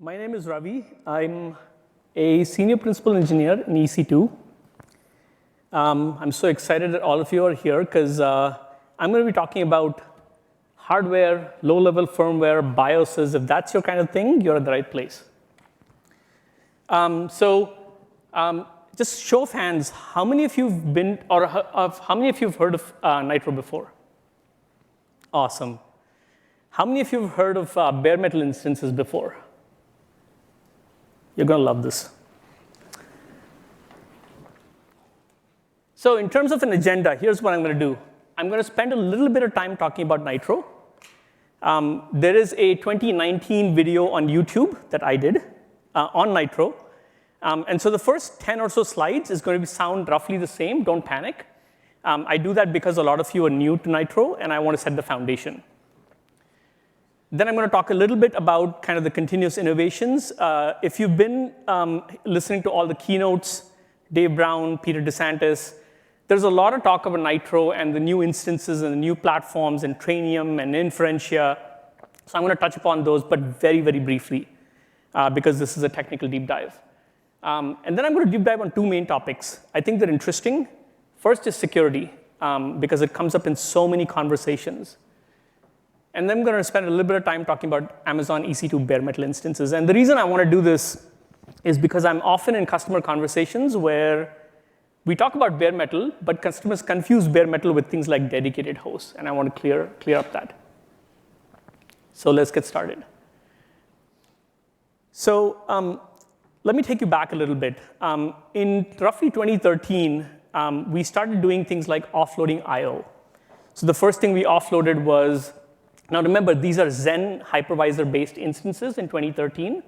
My name is Ravi. I'm a senior principal engineer in EC2. I'm so excited that all of you are here because I'm going to be talking about hardware, low-level firmware, BIOSes. If that's your kind of thing, you're at the right place. Just show of hands, how many of you've been, or how many of you have heard of Nitro before? Awesome. How many of you have heard of bare metal instances before? You're going to love this. So in terms of an agenda, here's what I'm going to do. I'm going to spend a little bit of time talking about Nitro. There is a 2019 video on YouTube that I did on Nitro. And so the first 10 or so slides is going to sound roughly the same. Don't panic. I do that because a lot of you are new to Nitro, and I want to set the foundation. Then I'm going to talk a little bit about kind of the continuous innovations. If you've been listening to all the keynotes, Dave Brown, Peter DeSantis, there's a lot of talk about Nitro and the new instances and the new platforms and Trainium and Inferentia. So I'm going to touch upon those, but very, very briefly, because this is a technical deep dive. And then I'm going to deep dive on two main topics. I think they're interesting. First is security, because it comes up in so many conversations. And then I'm going to spend a little bit of time talking about Amazon EC2 bare metal instances. And the reason I want to do this is because I'm often in customer conversations where we talk about bare metal, but customers confuse bare metal with things like dedicated hosts. And I want to clear up that. So let's get started. So let me take you back a little bit. In roughly 2013, we started doing things like offloading I/O. So the first thing we offloaded was, now remember, these are Zen hypervisor-based instances in 2013.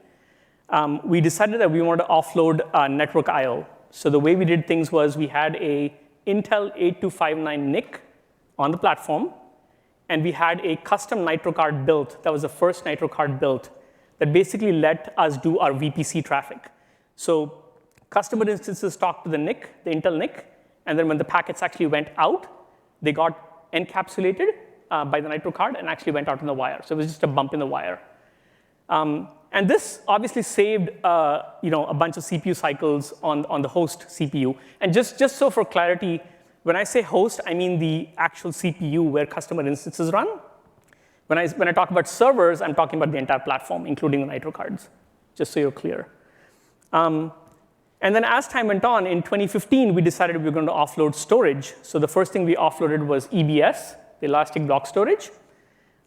We decided that we wanted to offload network I/O. So the way we did things was we had a Intel 8259 NIC on the platform, and we had a custom Nitro Card built. That was the first Nitro Card built that basically let us do our VPC traffic. So customer instances talked to the NIC, the Intel NIC, and then when the packets actually went out, they got encapsulated by the Nitro Card and actually went out on the wire. So it was just a bump in the wire. And this obviously saved a bunch of CPU cycles on the host CPU. And just so for clarity, when I say host, I mean the actual CPU where customer instances run. When I talk about servers, I'm talking about the entire platform, including the Nitro Cards, just so you're clear. And then as time went on, in 2015, we decided we were going to offload storage. So the first thing we offloaded was EBS, the Elastic Block Storage.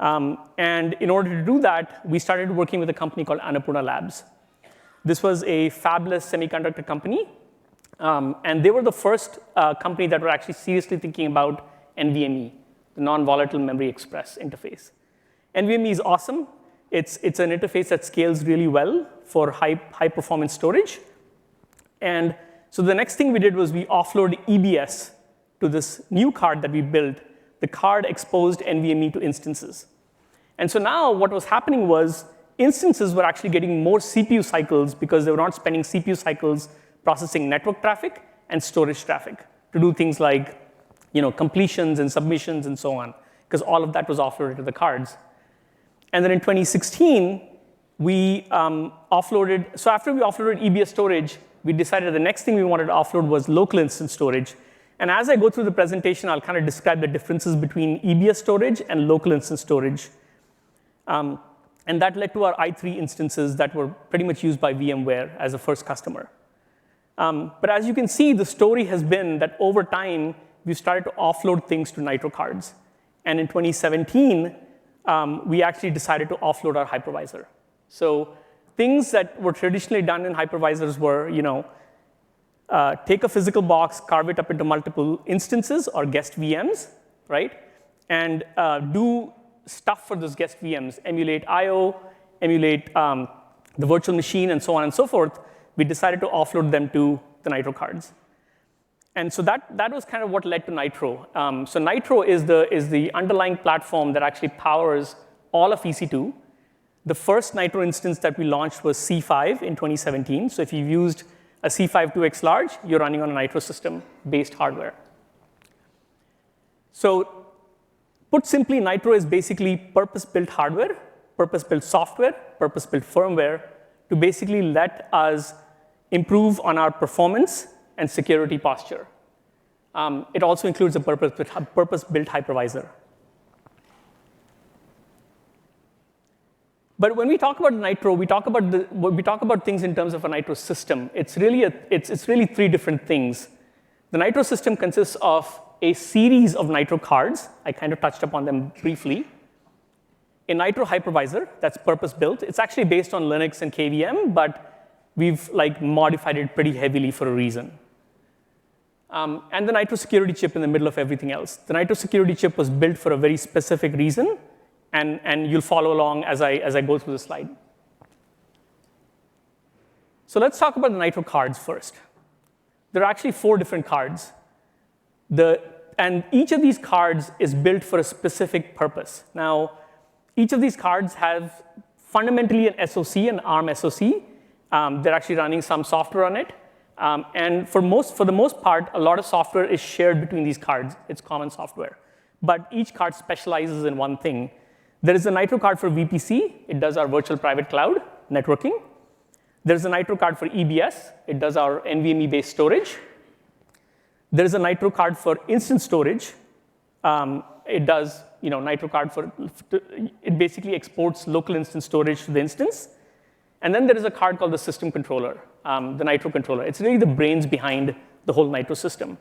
And in order to do that, we started working with a company called Annapurna Labs. This was a fabless semiconductor company. And they were the first company that were actually seriously thinking about NVMe, the non-volatile memory express interface. NVMe is awesome. It's an interface that scales really well for high-performance storage. And so the next thing we did was we offloaded EBS to this new card that we built. The card exposed NVMe to instances. And so now what was happening was instances were actually getting more CPU cycles because they were not spending CPU cycles processing network traffic and storage traffic to do things like completions and submissions and so on, because all of that was offloaded to the cards. And then in 2016, we offloaded. So after we offloaded EBS storage, we decided the next thing we wanted to offload was local instance storage. And as I go through the presentation, I'll kind of describe the differences between EBS storage and local instance storage. And that led to our i3 instances that were pretty much used by VMware as a first customer. But as you can see, the story has been that over time, we started to offload things to Nitro Cards. And in 2017, we actually decided to offload our hypervisor. So things that were traditionally done in hypervisors were, take a physical box, carve it up into multiple instances or guest VMs, right? And do stuff for those guest VMs, emulate I/O, emulate the virtual machine, and so on and so forth. We decided to offload them to the Nitro Cards. And so that was kind of what led to Nitro. So Nitro is the underlying platform that actually powers all of EC2. The first Nitro instance that we launched was C5 in 2017. So if you've used a C5 2X large, you're running on a Nitro system-based hardware. So put simply, Nitro is basically purpose-built hardware, purpose-built software, purpose-built firmware to basically let us improve on our performance and security posture. It also includes a purpose-built hypervisor. But when we talk about Nitro, we talk about things in terms of a Nitro system. It's really three different things. The Nitro system consists of a series of Nitro cards. I kind of touched upon them briefly. A Nitro hypervisor that's purpose-built. It's actually based on Linux and KVM, but we've modified it pretty heavily for a reason. And the Nitro security chip in the middle of everything else. The Nitro security chip was built for a very specific reason, and you'll follow along as I go through the slide. So let's talk about the Nitro cards first. There are actually 4 different cards. And each of these cards is built for a specific purpose. Now, each of these cards have fundamentally an SoC, an ARM SoC. They're actually running some software on it. And for the most part, a lot of software is shared between these cards. It's common software. But each card specializes in one thing. There is a Nitro card for VPC. It does our virtual private cloud networking. There's a Nitro card for EBS. It does our NVMe-based storage. There is a Nitro card for instance storage. It does Nitro card it basically exports local instance storage to the instance. And then there is a card called the system controller, the Nitro controller. It's really the brains behind the whole Nitro system.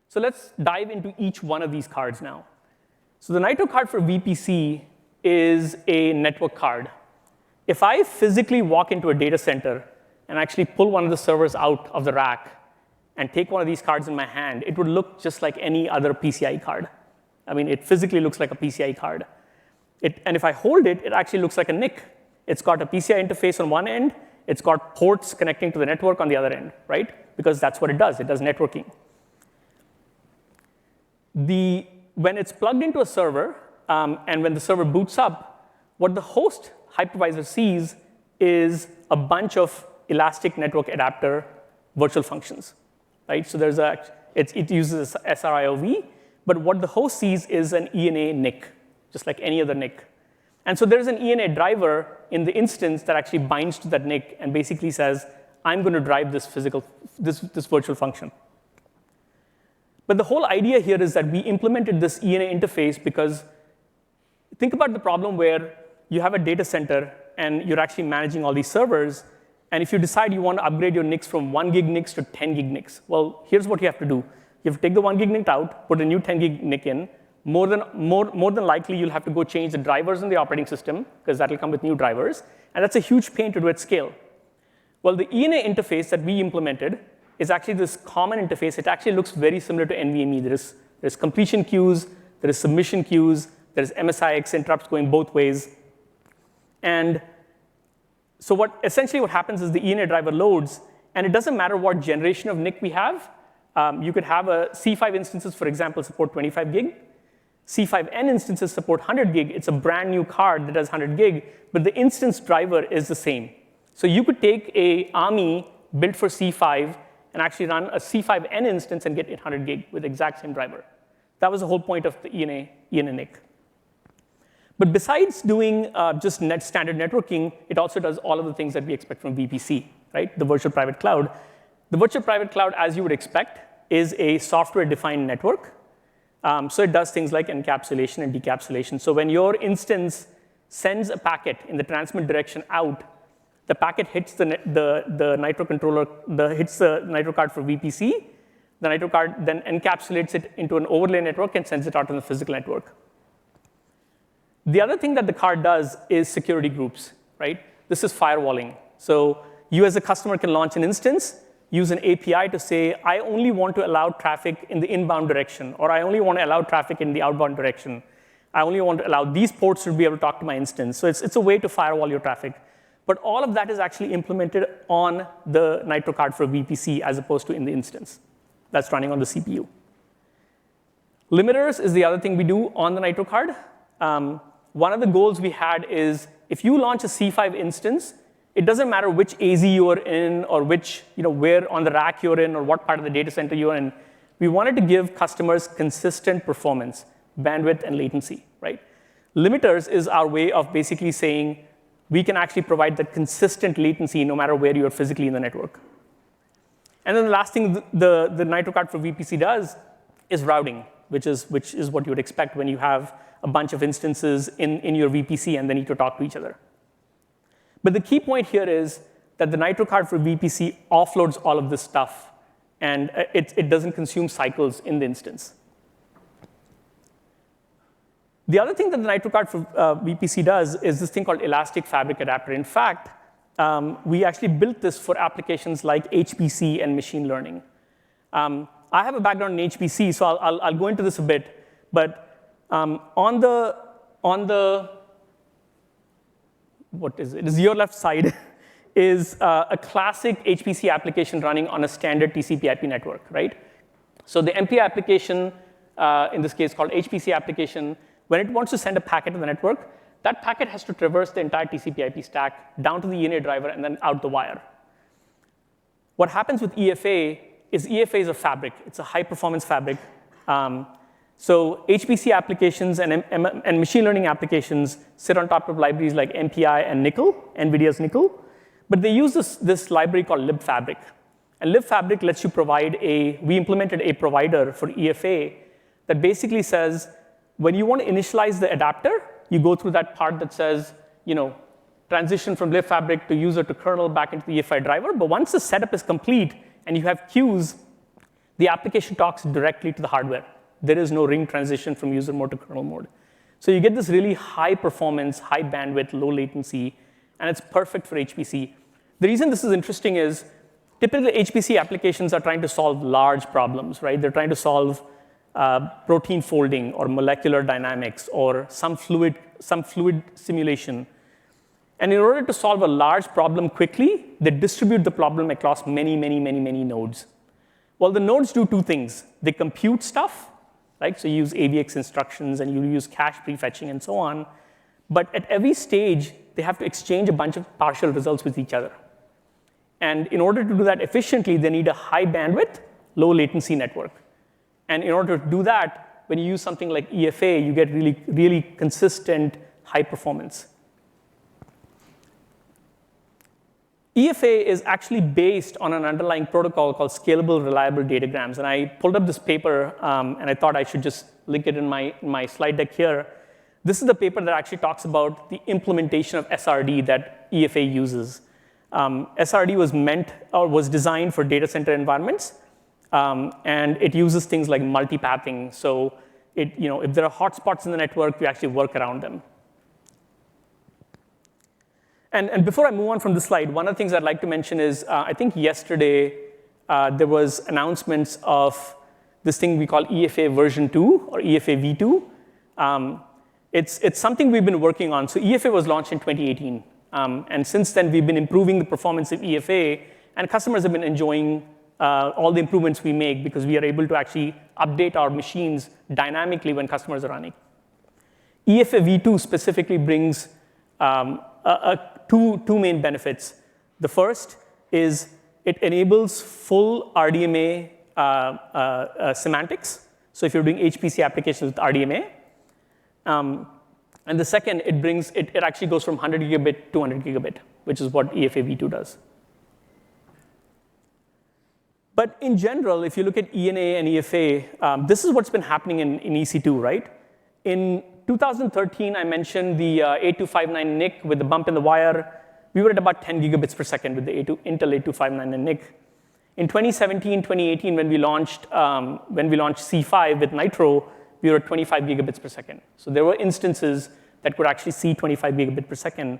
So let's dive into each one of these cards now. So the Nitro card for VPC is a network card. If I physically walk into a data center and actually pull one of the servers out of the rack and take one of these cards in my hand, it would look just like any other PCI card. I mean, it physically looks like a PCI card. And if I hold it, it actually looks like a NIC. It's got a PCI interface on one end. It's got ports connecting to the network on the other end, right? Because that's what it does. It does networking. When it's plugged into a server, and when the server boots up, what the host hypervisor sees is a bunch of elastic network adapter virtual functions, right? So it uses SRIOV, but what the host sees is an ENA NIC, just like any other NIC. And so there's an ENA driver in the instance that actually binds to that NIC and basically says, I'm going to drive this virtual function. But the whole idea here is that we implemented this ENA interface because think about the problem where you have a data center and you're actually managing all these servers. And if you decide you want to upgrade your NICs from 1 gig NICs to 10 gig NICs, well, here's what you have to do. You have to take the 1 gig NIC out, put a new 10 gig NIC in. More than likely, you'll have to go change the drivers in the operating system, because that'll come with new drivers. And that's a huge pain to do at scale. Well, the ENA interface that we implemented is actually this common interface. It actually looks very similar to NVMe. There's completion queues, there is submission queues, there's MSIX interrupts going both ways. And so essentially what happens is the ENA driver loads, and it doesn't matter what generation of NIC we have. You could have a C5 instances, for example, support 25 gig. C5N instances support 100 gig. It's a brand new card that does 100 gig, but the instance driver is the same. So you could take a ARMI built for C5 and actually run a C5N instance and get 800 gig with the exact same driver. That was the whole point of the ENA NIC. But besides doing just standard networking, it also does all of the things that we expect from VPC, right? The virtual private cloud. The virtual private cloud, as you would expect, is a software-defined network. So it does things like encapsulation and decapsulation. So when your instance sends a packet in the transmit direction out, the packet hits the Nitro controller, hits the Nitro card for VPC. The Nitro card then encapsulates it into an overlay network and sends it out on the physical network. The other thing that the card does is security groups, right? This is firewalling. So you as a customer can launch an instance, use an API to say, I only want to allow traffic in the inbound direction, or I only want to allow traffic in the outbound direction. I only want to allow these ports to be able to talk to my instance. So it's a way to firewall your traffic. But all of that is actually implemented on the Nitro card for VPC as opposed to in the instance that's running on the CPU. Limiters is the other thing we do on the Nitro card. One of the goals we had is if you launch a C5 instance, it doesn't matter which AZ you're in or where on the rack you're in or what part of the data center you're in. We wanted to give customers consistent performance, bandwidth, and latency, right? Limiters is our way of basically saying we can actually provide that consistent latency no matter where you are physically in the network. And then the last thing the Nitro Card for VPC does is routing, which is what you would expect when you have a bunch of instances in your VPC and they need to talk to each other. But the key point here is that the Nitro Card for VPC offloads all of this stuff, and it doesn't consume cycles in the instance. The other thing that the Nitro Card for VPC does is this thing called Elastic Fabric Adapter. In fact, we actually built this for applications like HPC and machine learning. I have a background in HPC, so I'll go into this a bit. But on the what is it? Is your left side is a classic HPC application running on a standard TCP/IP network, right? So the MP application, in this case called HPC application, when it wants to send a packet to the network, that packet has to traverse the entire TCP/IP stack down to the ENA driver and then out the wire. What happens with EFA is a fabric. It's a high-performance fabric. So HPC applications and machine learning applications sit on top of libraries like MPI and Nickel, NVIDIA's Nickel. But they use this library called libfabric. And libfabric lets you we implemented a provider for EFA that basically says, when you want to initialize the adapter, you go through that part that says, transition from libfabric to user to kernel back into the EFI driver. But once the setup is complete and you have queues, the application talks directly to the hardware. There is no ring transition from user mode to kernel mode. So you get this really high performance, high bandwidth, low latency, and it's perfect for HPC. The reason this is interesting is typically HPC applications are trying to solve large problems, right? They're trying to solve protein folding or molecular dynamics or some fluid simulation. And in order to solve a large problem quickly, they distribute the problem across many nodes. Well, the nodes do two things. They compute stuff, right? So you use AVX instructions and you use cache prefetching and so on. But at every stage, they have to exchange a bunch of partial results with each other. And in order to do that efficiently, they need a high bandwidth, low latency network. And in order to do that, when you use something like EFA, you get really consistent high performance. EFA is actually based on an underlying protocol called Scalable Reliable Datagrams. And I pulled up this paper, and I thought I should just link it in my slide deck here. This is the paper that actually talks about the implementation of SRD that EFA uses. SRD was designed for data center environments, and it uses things like multipathing. So if there are hotspots in the network, we actually work around them. And before I move on from this slide, one of the things I'd like to mention is I think yesterday there was announcements of this thing we call EFA version 2 or EFA v2. It's something we've been working on. So EFA was launched in 2018. And since then, we've been improving the performance of EFA. And customers have been enjoying all the improvements we make because we are able to actually update our machines dynamically when customers are running. EFA v2 specifically brings two main benefits. The first is it enables full RDMA semantics. So if you're doing HPC applications with RDMA. And the second, it actually goes from 100 gigabit to 100 gigabit, which is what EFA v2 does. But in general, if you look at ENA and EFA, this is what's been happening in EC2, right? In 2013, I mentioned the 8259 NIC with the bump in the wire. We were at about 10 gigabits per second with the Intel 8259 and NIC. In 2017, 2018, when we launched C5 with Nitro, we were at 25 gigabits per second. So there were instances that could actually see 25 gigabit per second.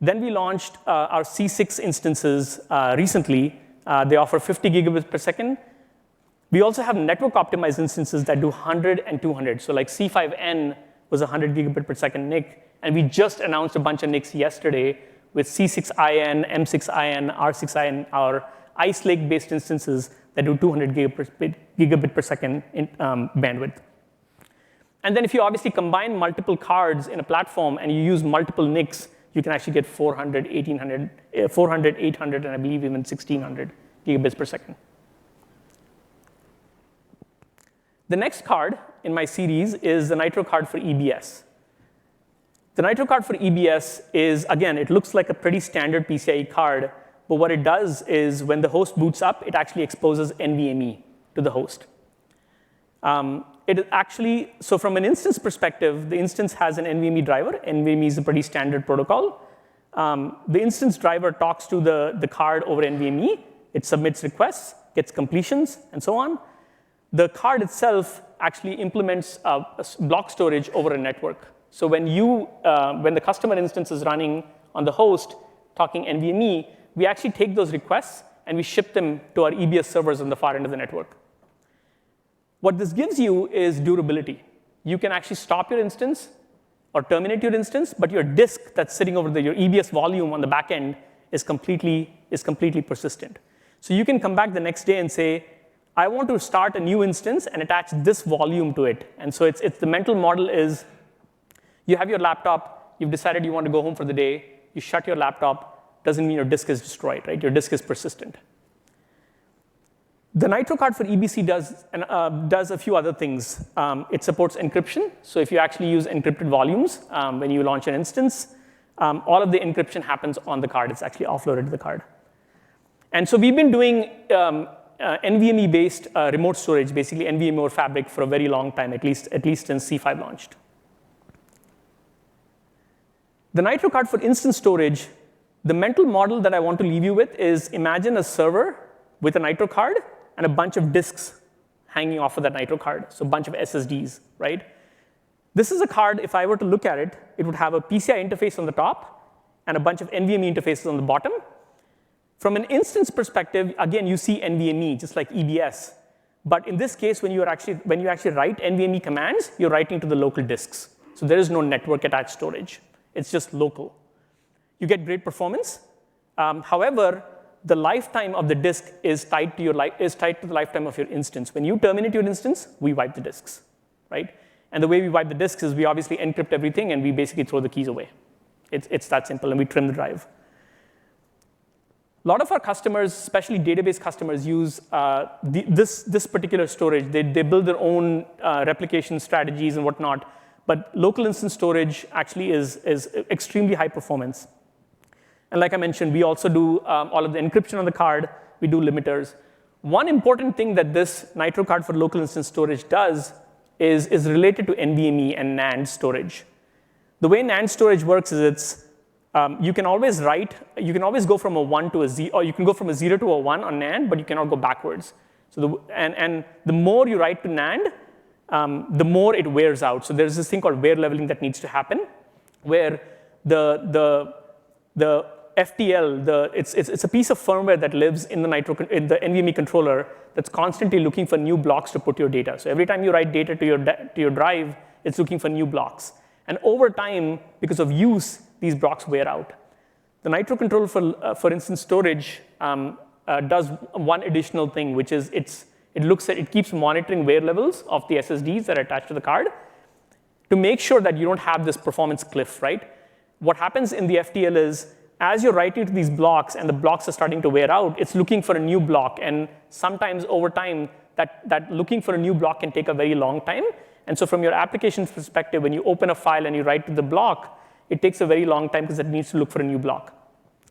Then we launched our C6 instances recently. They offer 50 gigabits per second. We also have network optimized instances that do 100 and 200. So like C5N was 100 gigabit per second NIC. And we just announced a bunch of NICs yesterday with C6IN, M6IN, R6IN, our Ice Lake-based instances that do 200 gigabit per second bandwidth. And then if you obviously combine multiple cards in a platform and you use multiple NICs, you can actually get 400, 800, and I believe even 1600 gigabits per second. The next card in my series is the Nitro Card for EBS. The Nitro card for EBS is, again, it looks like a pretty standard PCIe card, but what it does is when the host boots up, it actually exposes NVMe to the host. It actually, so from an instance perspective, the instance has an NVMe driver. NVMe is a pretty standard protocol. The instance driver talks to the card over NVMe. It submits requests, gets completions, and so on. The card itself actually implements block storage over a network. So when the customer instance is running on the host, talking NVMe, we actually take those requests and we ship them to our EBS servers on the far end of the network. What this gives you is durability. You can actually stop your instance or terminate your instance, but your disk that's sitting over your EBS volume on the back end is completely persistent. So you can come back the next day and say, I want to start a new instance and attach this volume to it. And so it's the mental model is you have your laptop, you've decided you want to go home for the day, you shut your laptop, doesn't mean your disk is destroyed, right? Your disk is persistent. The Nitro card for EBC does a few other things. It supports encryption. So if you actually use encrypted volumes when you launch an instance, all of the encryption happens on the card. It's actually offloaded to the card. And so we've been doing NVMe-based remote storage, basically NVMe over Fabric, for a very long time, at least since C5 launched. The Nitro card for instance storage, the mental model that I want to leave you with is imagine a server with a Nitro card and a bunch of disks hanging off of that Nitro card, so a bunch of SSDs, right? This is a card, if I were to look at it, it would have a PCI interface on the top and a bunch of NVMe interfaces on the bottom. From an instance perspective, again, you see NVMe, just like EBS. But in this case, when you actually write NVMe commands, you're writing to the local disks. So there is no network-attached storage. It's just local. You get great performance. However, the lifetime of the disk is tied to the lifetime of your instance. When you terminate your instance, we wipe the disks, right? And the way we wipe the disks is we obviously encrypt everything, and we basically throw the keys away. It's that simple, and we trim the drive. A lot of our customers, especially database customers, use this particular storage. They build their own replication strategies and whatnot. But local instance storage actually is extremely high performance. And like I mentioned, we also do all of the encryption on the card. We do limiters. One important thing that this Nitro card for local instance storage does is related to NVMe and NAND storage. The way NAND storage works is you can always go from a 1 to a 0, or you can go from a 0 to a 1 on NAND, but you cannot go backwards. So the more you write to NAND, the more it wears out. So there's this thing called wear leveling that needs to happen, where the FTL, it's a piece of firmware that lives in the NVMe controller that's constantly looking for new blocks to put your data. So every time you write data to your drive, it's looking for new blocks. And over time, because of use, these blocks wear out. The Nitro controller for instance storage does one additional thing, which is it keeps monitoring wear levels of the SSDs that are attached to the card to make sure that you don't have this performance cliff, right? What happens in the FTL is, as you're writing to these blocks and the blocks are starting to wear out, it's looking for a new block. And sometimes over time, that looking for a new block can take a very long time. And so from your application's perspective, when you open a file and you write to the block, it takes a very long time because it needs to look for a new block.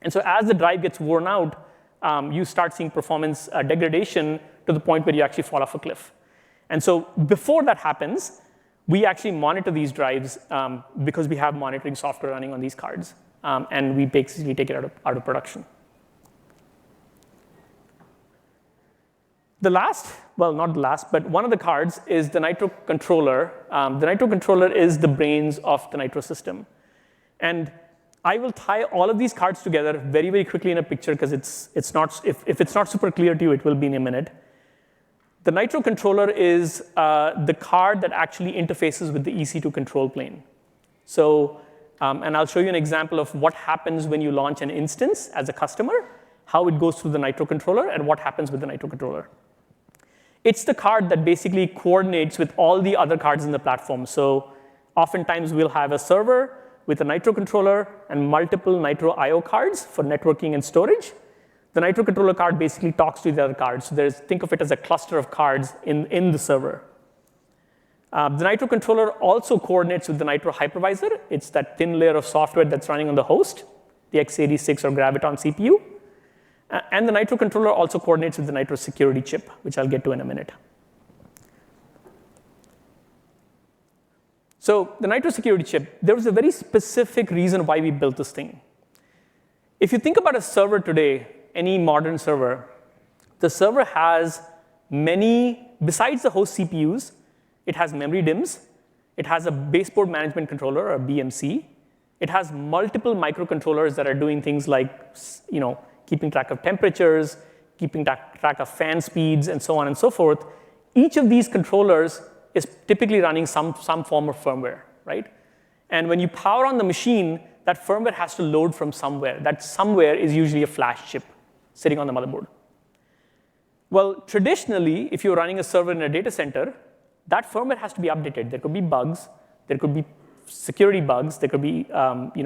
And so as the drive gets worn out, you start seeing performance degradation to the point where you actually fall off a cliff. And so before that happens, we actually monitor these drives because we have monitoring software running on these cards. And we basically take it out of production. The last, well, not the last, but one of the cards is the Nitro Controller. The Nitro Controller is the brains of the Nitro system. And I will tie all of these cards together very, very quickly in a picture, because if it's not super clear to you, it will be in a minute. The Nitro Controller is the card that actually interfaces with the EC2 control plane. So, and I'll show you an example of what happens when you launch an instance as a customer, how it goes through the Nitro Controller, and what happens with the Nitro Controller. It's the card that basically coordinates with all the other cards in the platform. So oftentimes we'll have a server with a Nitro Controller and multiple Nitro I/O cards for networking and storage. The Nitro Controller card basically talks to the other cards. So think of it as a cluster of cards in the server. The Nitro Controller also coordinates with the Nitro Hypervisor. It's that thin layer of software that's running on the host, the x86 or Graviton CPU. And the Nitro Controller also coordinates with the Nitro Security chip, which I'll get to in a minute. So the Nitro Security chip, there was a very specific reason why we built this thing. If you think about a server today, any modern server, the server has many, besides the host CPUs, it has memory DIMMs, it has a baseboard management controller, or BMC, it has multiple microcontrollers that are doing things like keeping track of temperatures, keeping track of fan speeds, and so on and so forth. Each of these controllers is typically running some form of firmware, right? And when you power on the machine, that firmware has to load from somewhere. That somewhere is usually a flash chip sitting on the motherboard. Well, traditionally, if you're running a server in a data center, that firmware has to be updated. There could be bugs, there could be security bugs, there could be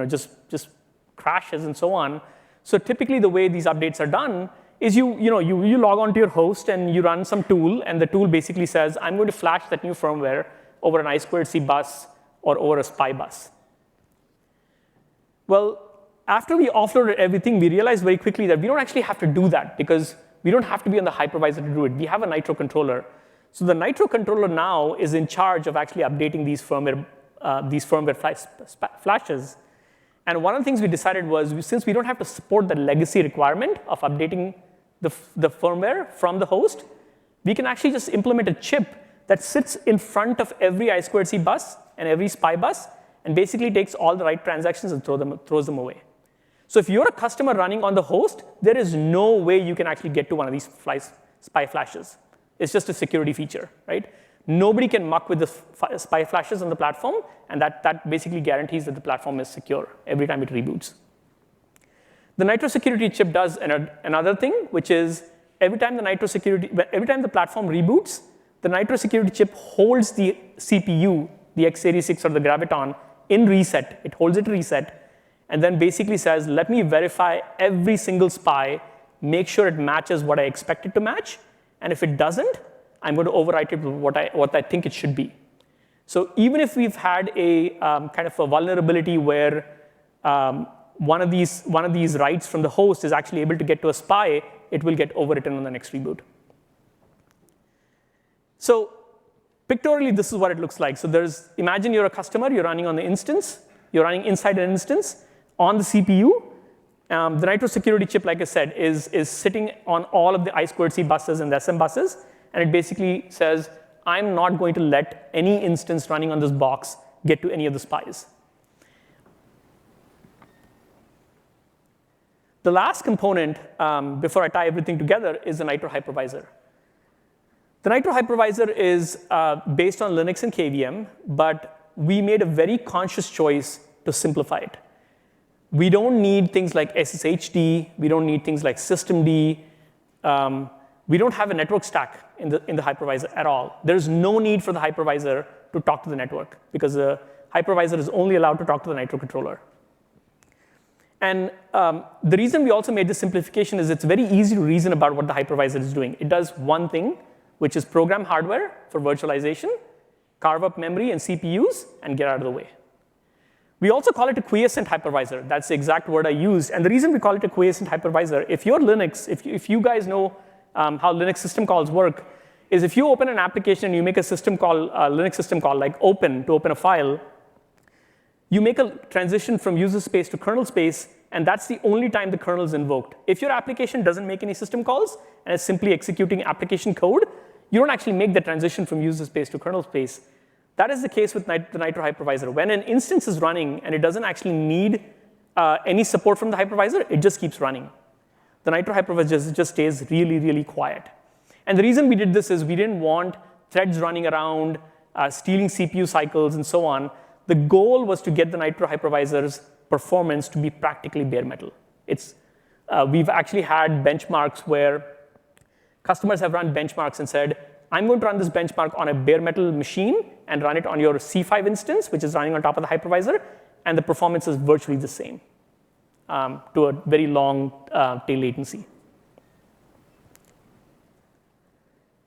just crashes and so on. So typically, the way these updates are done is you log on to your host and you run some tool, and the tool basically says, I'm going to flash that new firmware over an I2C bus or over a SPI bus. Well, after we offloaded everything, we realized very quickly that we don't actually have to do that because we don't have to be on the hypervisor to do it. We have a Nitro Controller. So the Nitro Controller now is in charge of actually updating these firmware flashes. And one of the things we decided was, since we don't have to support the legacy requirement of updating the firmware from the host, we can actually just implement a chip that sits in front of every I2C bus and every SPI bus, and basically takes all the right transactions and throws them away. So if you're a customer running on the host, there is no way you can actually get to one of these SPI flashes. It's just a security feature, right? Nobody can muck with the SPI flashes on the platform, and that basically guarantees that the platform is secure every time it reboots. The Nitro Security chip does another thing, which is every time the platform reboots, the Nitro Security chip holds the CPU, the x86 or the Graviton, in reset. It holds it reset, and then basically says, let me verify every single SPI, make sure it matches what I expect it to match, and if it doesn't, I'm going to overwrite it with what I think it should be. So even if we've had a kind of a vulnerability where one of these writes from the host is actually able to get to a SPI, it will get overwritten on the next reboot. So pictorially, this is what it looks like. So imagine you're a customer, you're running on the instance, you're running inside an instance on the CPU. The Nitro Security chip, like I said, is sitting on all of the I2C buses and the SM buses, and it basically says, I'm not going to let any instance running on this box get to any of the SPIs. The last component, before I tie everything together, is the Nitro Hypervisor. The Nitro Hypervisor is based on Linux and KVM, but we made a very conscious choice to simplify it. We don't need things like SSHD. We don't need things like systemd. We don't have a network stack in the hypervisor at all. There's no need for the hypervisor to talk to the network because the hypervisor is only allowed to talk to the Nitro Controller. And the reason we also made this simplification is it's very easy to reason about what the hypervisor is doing. It does one thing, which is program hardware for virtualization, carve up memory and CPUs, and get out of the way. We also call it a quiescent hypervisor. That's the exact word I used. And the reason we call it a quiescent hypervisor, if you're Linux, if you guys know how Linux system calls work, is if you open an application and you make a system call, Linux system call, like open to open a file, you make a transition from user space to kernel space, and that's the only time the kernel is invoked. If your application doesn't make any system calls and is simply executing application code, you don't actually make the transition from user space to kernel space. That is the case with the Nitro Hypervisor. When an instance is running and it doesn't actually need any support from the hypervisor, it just keeps running. The Nitro Hypervisor just stays really, really quiet. And the reason we did this is we didn't want threads running around, stealing CPU cycles, and so on. The goal was to get the Nitro Hypervisor's performance to be practically bare metal. We've actually had benchmarks where customers have run benchmarks and said, I'm going to run this benchmark on a bare metal machine and run it on your C5 instance, which is running on top of the hypervisor, and the performance is virtually the same to a very long tail latency.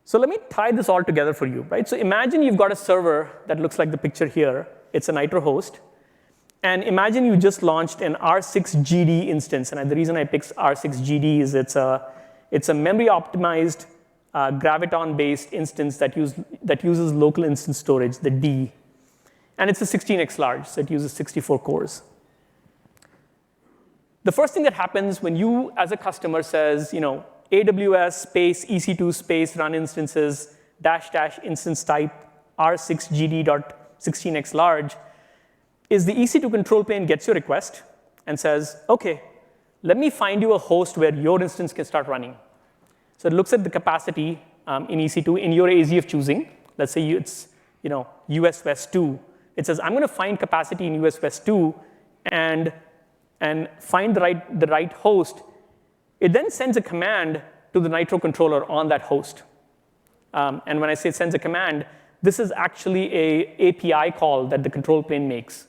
So let me tie this all together for you, right? So imagine you've got a server that looks like the picture here. It's a Nitro host. And imagine you just launched an R6GD instance. And the reason I picked R6GD is it's a memory-optimized, Graviton-based instance that uses local instance storage, the D. And it's a 16x large, so it uses 64 cores. The first thing that happens when you, as a customer, says, AWS space EC2 space run instances -- instance type R6GD.16x large, is the EC2 control plane gets your request and says, OK, let me find you a host where your instance can start running. So it looks at the capacity in EC2 in your AZ of choosing. Let's say it's US West 2. It says, I'm going to find capacity in US West 2 and find the right host. It then sends a command to the Nitro controller on that host. And when I say it sends a command, this is actually an API call that the control plane makes.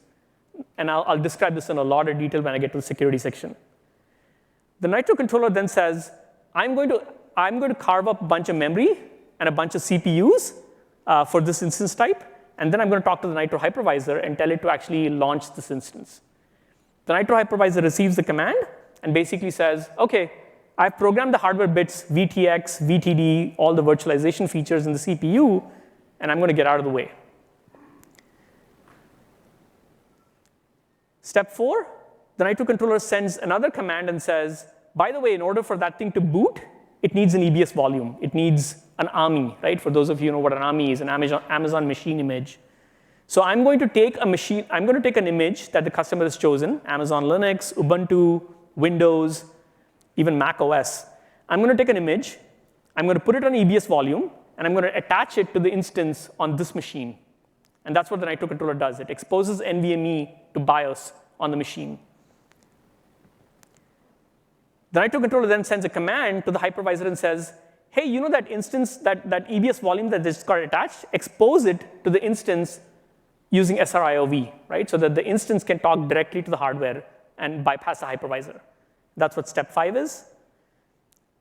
And I'll describe this in a lot of detail when I get to the security section. The Nitro controller then says, I'm going to carve up a bunch of memory and a bunch of CPUs for this instance type. And then I'm going to talk to the Nitro hypervisor and tell it to actually launch this instance. The Nitro hypervisor receives the command and basically says, OK, I've programmed the hardware bits, VTX, VTD, all the virtualization features in the CPU, and I'm going to get out of the way. Step 4, the Nitro controller sends another command and says, by the way, in order for that thing to boot, it needs an EBS volume. It needs an AMI, right? For those of you who know what an AMI is, an Amazon machine image. So I'm going to take an image that the customer has chosen, Amazon Linux, Ubuntu, Windows, even Mac OS. I'm going to take an image, I'm going to put it on EBS volume, and I'm going to attach it to the instance on this machine. And that's what the Nitro controller does. It exposes NVMe to BIOS on the machine. The Nitro controller then sends a command to the hypervisor and says, hey, you know that instance, that EBS volume that just got attached? Expose it to the instance using SRIOV, right? So that the instance can talk directly to the hardware and bypass the hypervisor. That's what step 5 is.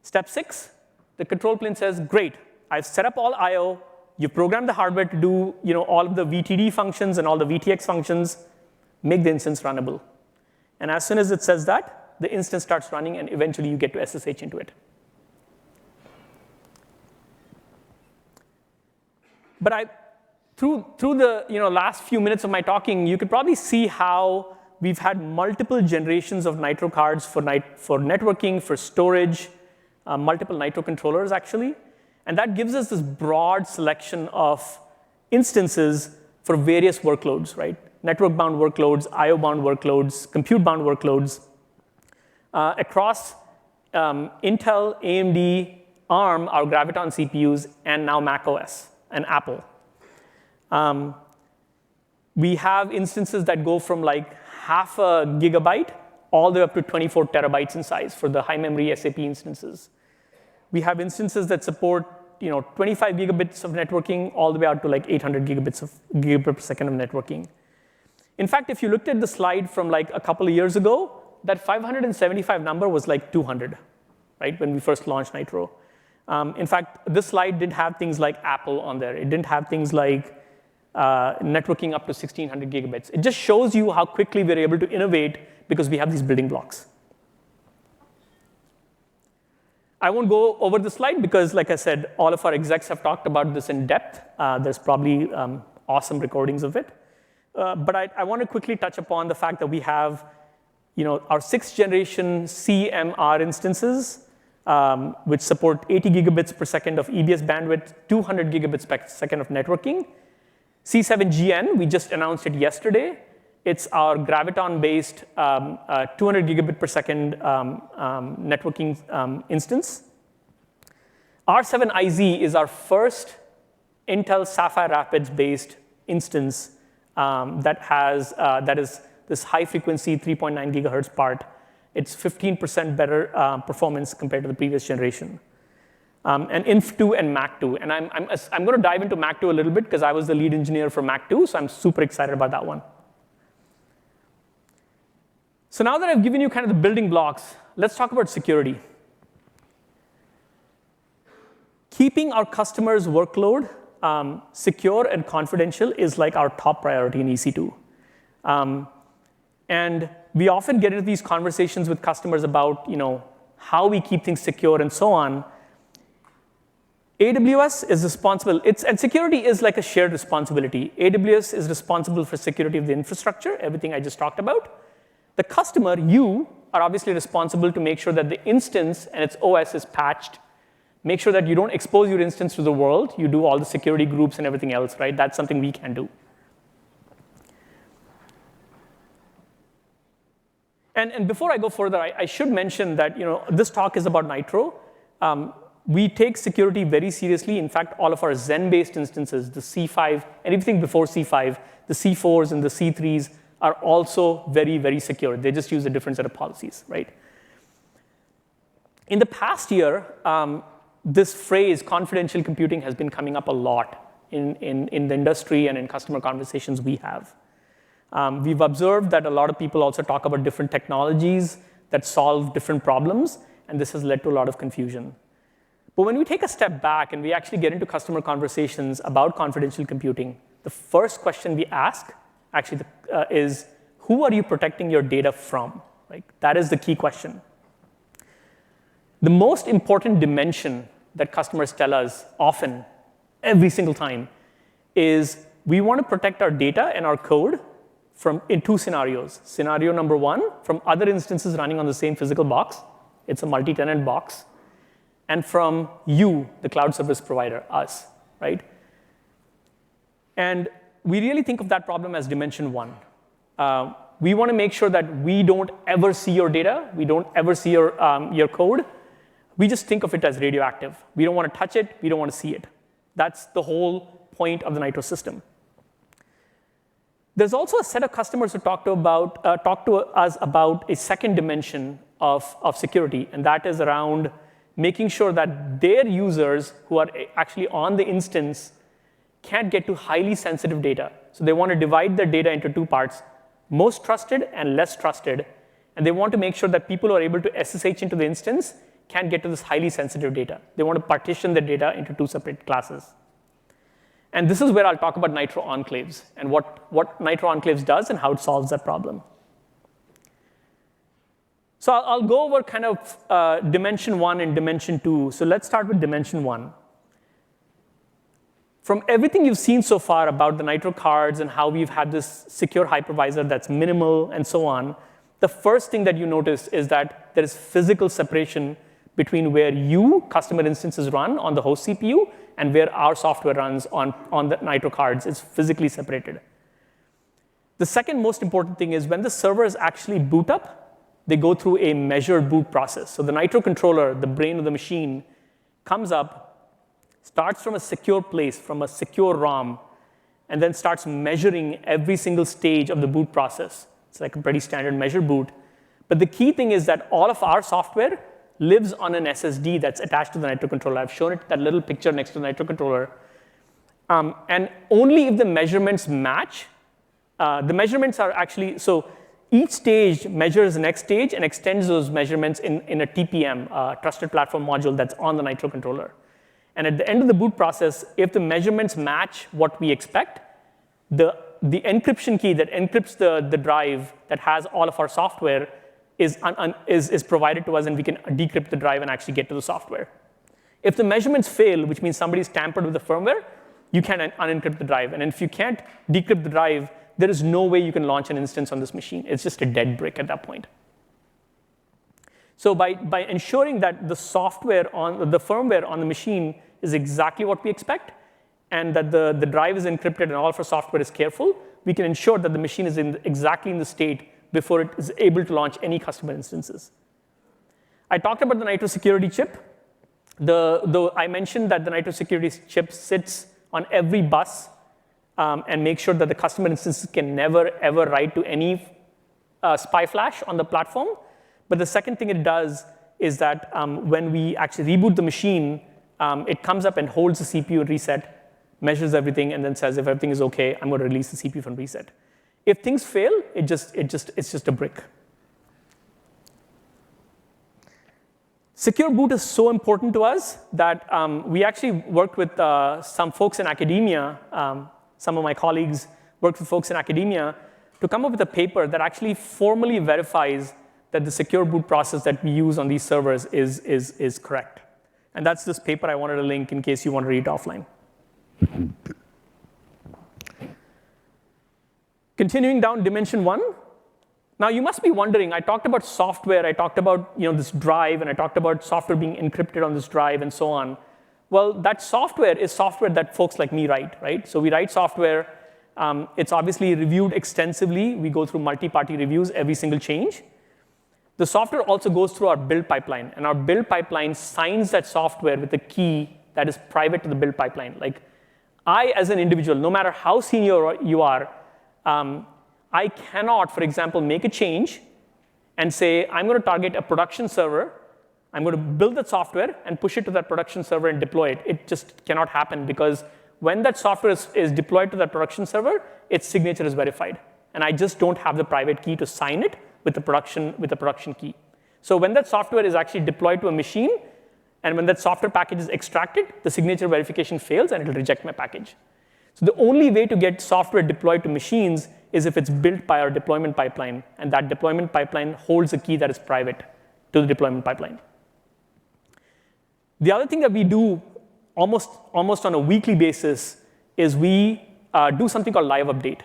Step 6, the control plane says, great, I've set up all I/O. You've programmed the hardware to do all of the VTD functions and all the VTX functions. Make the instance runnable. And as soon as it says that, the instance starts running, and eventually you get to SSH into it. But through the last few minutes of my talking, you could probably see how we've had multiple generations of Nitro cards for networking, for storage, multiple Nitro controllers, actually. And that gives us this broad selection of instances for various workloads, right? Network-bound workloads, I/O-bound workloads, compute-bound workloads. Across Intel, AMD, ARM, our Graviton CPUs, and now Mac OS and Apple. We have instances that go from like half a gigabyte all the way up to 24 terabytes in size for the high memory SAP instances. We have instances that support 25 gigabits of networking all the way out to like 800 gigabit per second of networking. In fact, if you looked at the slide from like a couple of years ago, that 575 number was like 200, right, when we first launched Nitro. In fact, this slide didn't have things like Apple on there. It didn't have things like networking up to 1,600 gigabits. It just shows you how quickly we're able to innovate because we have these building blocks. I won't go over the slide because, like I said, all of our execs have talked about this in depth. There's probably awesome recordings of it. But I want to quickly touch upon the fact that we have our 6th generation CMR instances, which support 80 gigabits per second of EBS bandwidth, 200 gigabits per second of networking. C7GN, we just announced it yesterday. It's our Graviton-based 200 gigabit per second networking instance. R7IZ is our first Intel Sapphire Rapids-based instance that is this high-frequency 3.9 gigahertz part. It's 15% better performance compared to the previous generation. And Inf2 and Mac2. And I'm going to dive into Mac2 a little bit because I was the lead engineer for Mac2, so I'm super excited about that one. So now that I've given you kind of the building blocks, let's talk about security. Keeping our customers' workload secure and confidential is like our top priority in EC2. And we often get into these conversations with customers about how we keep things secure and so on. AWS is responsible, and security is like a shared responsibility. AWS is responsible for security of the infrastructure, everything I just talked about. The customer, you, are obviously responsible to make sure that the instance and its OS is patched. Make sure that you don't expose your instance to the world. You do all the security groups and everything else, right? That's something we can do. And before I go further, I should mention that this talk is about Nitro. We take security very seriously. In fact, all of our Zen-based instances, the C5, anything before C5, the C4s and the C3s are also very, very secure. They just use a different set of policies, right? In the past year, this phrase, confidential computing, has been coming up a lot in the industry and in customer conversations we have. We've observed that a lot of people also talk about different technologies that solve different problems, and this has led to a lot of confusion. But when we take a step back and we actually get into customer conversations about confidential computing, the first question we ask actually is, who are you protecting your data from? Like, that is the key question. The most important dimension that customers tell us often, every single time, is we want to protect our data and our code in two scenarios. Scenario number one, from other instances running on the same physical box. It's a multi-tenant box. And from you, the cloud service provider, us, right? And we really think of that problem as dimension one. We want to make sure that we don't ever see your data. We don't ever see your code. We just think of it as radioactive. We don't want to touch it. We don't want to see it. That's the whole point of the Nitro system. There's also a set of customers who talk to us about a second dimension of security, and that is around making sure that their users who are actually on the instance can't get to highly sensitive data. So they want to divide their data into two parts, most trusted and less trusted. And they want to make sure that people who are able to SSH into the instance can't get to this highly sensitive data. They want to partition the data into two separate classes. And this is where I'll talk about Nitro Enclaves and what Nitro Enclaves does and how it solves that problem. So I'll go over kind of dimension one and dimension two. So let's start with dimension one. From everything you've seen so far about the Nitro Cards and how we've had this secure hypervisor that's minimal and so on, the first thing that you notice is that there is physical separation between where customer instances run on the host CPU and where our software runs on the Nitro Cards. It's physically separated. The second most important thing is when the servers actually boot up, they go through a measured boot process. So the Nitro Controller, the brain of the machine, comes up, starts from a secure place, from a secure ROM, and then starts measuring every single stage of the boot process. It's like a pretty standard measure boot. But the key thing is that all of our software lives on an SSD that's attached to the Nitro Controller. I've shown it that little picture next to the Nitro Controller. And only if the measurements match, the measurements are actually, so each stage measures the next stage and extends those measurements in a TPM, Trusted Platform Module, that's on the Nitro Controller. And at the end of the boot process, if the measurements match what we expect, the encryption key that encrypts the drive that has all of our software is provided to us, and we can decrypt the drive and actually get to the software. If the measurements fail, which means somebody's tampered with the firmware, you can unencrypt the drive. And if you can't decrypt the drive, there is no way you can launch an instance on this machine. It's just a dead brick at that point. So by ensuring that the firmware on the machine is exactly what we expect, and that the drive is encrypted and all of our software is careful, we can ensure that the machine is exactly in the state before it is able to launch any customer instances. I talked about the Nitro security chip. I mentioned that the Nitro security chip sits on every bus and makes sure that the customer instances can never, ever write to any spy flash on the platform. But the second thing it does is that when we actually reboot the machine, it comes up and holds the CPU reset, measures everything, and then says, if everything is OK, I'm going to release the CPU from reset. If things fail, it's just a brick. Secure boot is so important to us that we actually worked with some folks in academia. Some of my colleagues worked with folks in academia to come up with a paper that actually formally verifies that the secure boot process that we use on these servers is correct. And that's this paper I wanted to link in case you want to read it offline. Continuing down dimension 1. Now, you must be wondering, I talked about software, I talked about this drive, and I talked about software being encrypted on this drive, and so on. Well, that software is software that folks like me write, right? So we write software. It's obviously reviewed extensively. We go through multi-party reviews every single change. The software also goes through our build pipeline, and our build pipeline signs that software with a key that is private to the build pipeline. Like, I, as an individual, no matter how senior you are, I cannot, for example, make a change and say, I'm going to target a production server. I'm going to build that software and push it to that production server and deploy it. It just cannot happen because when that software is deployed to that production server, its signature is verified. And I just don't have the private key to sign it with the production key. So when that software is actually deployed to a machine, and when that software package is extracted, the signature verification fails, and it'll reject my package. So the only way to get software deployed to machines is if it's built by our deployment pipeline, and that deployment pipeline holds a key that is private to the deployment pipeline. The other thing that we do almost on a weekly basis is we do something called live update.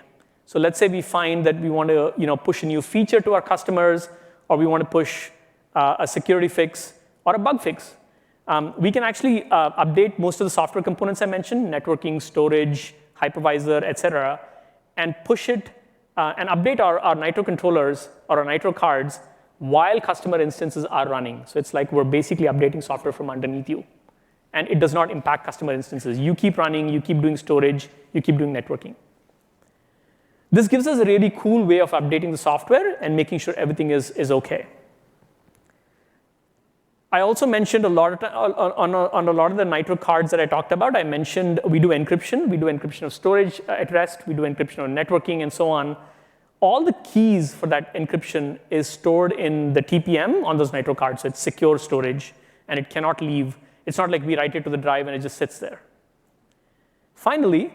So let's say we find that we want to push a new feature to our customers, or we want to push a security fix or a bug fix. We can actually update most of the software components I mentioned, networking, storage, hypervisor, et cetera, and push it and update our Nitro controllers or our Nitro cards while customer instances are running. So it's like we're basically updating software from underneath you. And it does not impact customer instances. You keep running, you keep doing storage, you keep doing networking. This gives us a really cool way of updating the software and making sure everything is OK. I also mentioned on a lot of the Nitro cards that I talked about, I mentioned we do encryption. We do encryption of storage at rest. We do encryption of networking, and so on. All the keys for that encryption is stored in the TPM on those Nitro cards. So it's secure storage, and it cannot leave. It's not like we write it to the drive, and it just sits there. Finally,